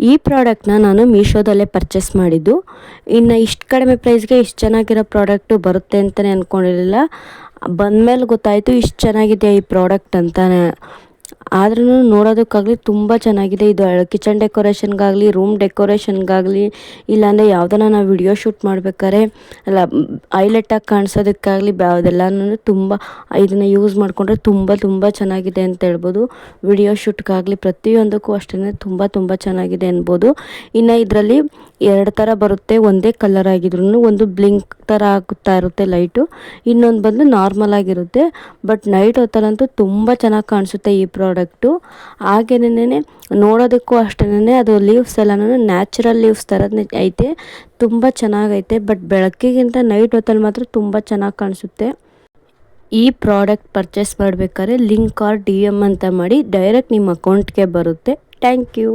ಈ ಪ್ರಾಡಕ್ಟ್ನ ನಾನು ಮೀಶೋದಲ್ಲೇ ಪರ್ಚೇಸ್ ಮಾಡಿದ್ದು. ಇನ್ನು ಇಷ್ಟು ಕಡಿಮೆ ಪ್ರೈಸ್ಗೆ ಇಷ್ಟು ಚೆನ್ನಾಗಿರೋ ಪ್ರಾಡಕ್ಟು ಬರುತ್ತೆ ಅಂತಲೇ ಅಂದ್ಕೊಂಡಿರಲಿಲ್ಲ. ಬಂದಮೇಲೆ ಗೊತ್ತಾಯಿತು ಇಷ್ಟು ಚೆನ್ನಾಗಿದೆ ಈ ಪ್ರಾಡಕ್ಟ್ ಅಂತಲೇ. ಆದ್ರೂ ನೋಡೋದಕ್ಕಾಗಲಿ ತುಂಬ ಚೆನ್ನಾಗಿದೆ. ಇದು ಕಿಚನ್ ಡೆಕೋರೇಷನ್ಗಾಗಲಿ, ರೂಮ್ ಡೆಕೋರೇಷನ್ಗಾಗಲಿ, ಇಲ್ಲಾಂದರೆ ಯಾವುದನ್ನ ನಾವು ವಿಡಿಯೋ ಶೂಟ್ ಮಾಡಬೇಕಾದ್ರೆ ಅಲ್ಲ ಹೈಲೈಟಾಗಿ ಕಾಣಿಸೋದಕ್ಕಾಗಲಿ ಯಾವುದೆಲ್ಲನೂ ತುಂಬ ಇದನ್ನು ಯೂಸ್ ಮಾಡಿಕೊಂಡ್ರೆ ತುಂಬ ಚೆನ್ನಾಗಿದೆ ಅಂತ ಹೇಳ್ಬೋದು. ವಿಡಿಯೋ ಶೂಟ್ಗಾಗಲಿ ಪ್ರತಿಯೊಂದಕ್ಕೂ ಅಷ್ಟೇ ತುಂಬ ಚೆನ್ನಾಗಿದೆ ಅನ್ಬೋದು. ಇನ್ನು ಇದರಲ್ಲಿ 2 ಥರ ಬರುತ್ತೆ. ಒಂದೇ ಕಲರ್ ಆಗಿದ್ರು ಒಂದು ಬ್ಲಿಂಕ್ ಥರ ಆಗುತ್ತಾ ಇರುತ್ತೆ ಲೈಟು, ಇನ್ನೊಂದು ಬಂದು ನಾರ್ಮಲ್ ಆಗಿರುತ್ತೆ. ಬಟ್ ನೈಟ್ ಹೊತ್ತಲ್ಲಂತೂ ತುಂಬ ಚೆನ್ನಾಗಿ ಕಾಣಿಸುತ್ತೆ ಈ ಪ್ರಾಡಕ್ಟು. ಹಾಗೇನೇ ನೋಡೋದಕ್ಕೂ ಅಷ್ಟೇ ಅದು ಲೀವ್ಸ್ ಎಲ್ಲನೂ ನ್ಯಾಚುರಲ್ ಲೀವ್ಸ್ ಥರನೇ ಐತೆ, ತುಂಬ ಚೆನ್ನಾಗೈತೆ. ಬಟ್ ಬೆಳಕಿಗಿಂತ ನೈಟ್ ಹೊತ್ತಲ್ಲಿ ಮಾತ್ರ ತುಂಬ ಚೆನ್ನಾಗಿ ಕಾಣಿಸುತ್ತೆ. ಈ ಪ್ರಾಡಕ್ಟ್ ಪರ್ಚೇಸ್ ಮಾಡಬೇಕಾದ್ರೆ ಲಿಂಕ್ ಆರ್ DM ಅಂತ ಮಾಡಿ ಡೈರೆಕ್ಟ್ ನಿಮ್ಮ ಅಕೌಂಟ್ಗೆ ಬರುತ್ತೆ. Thank you.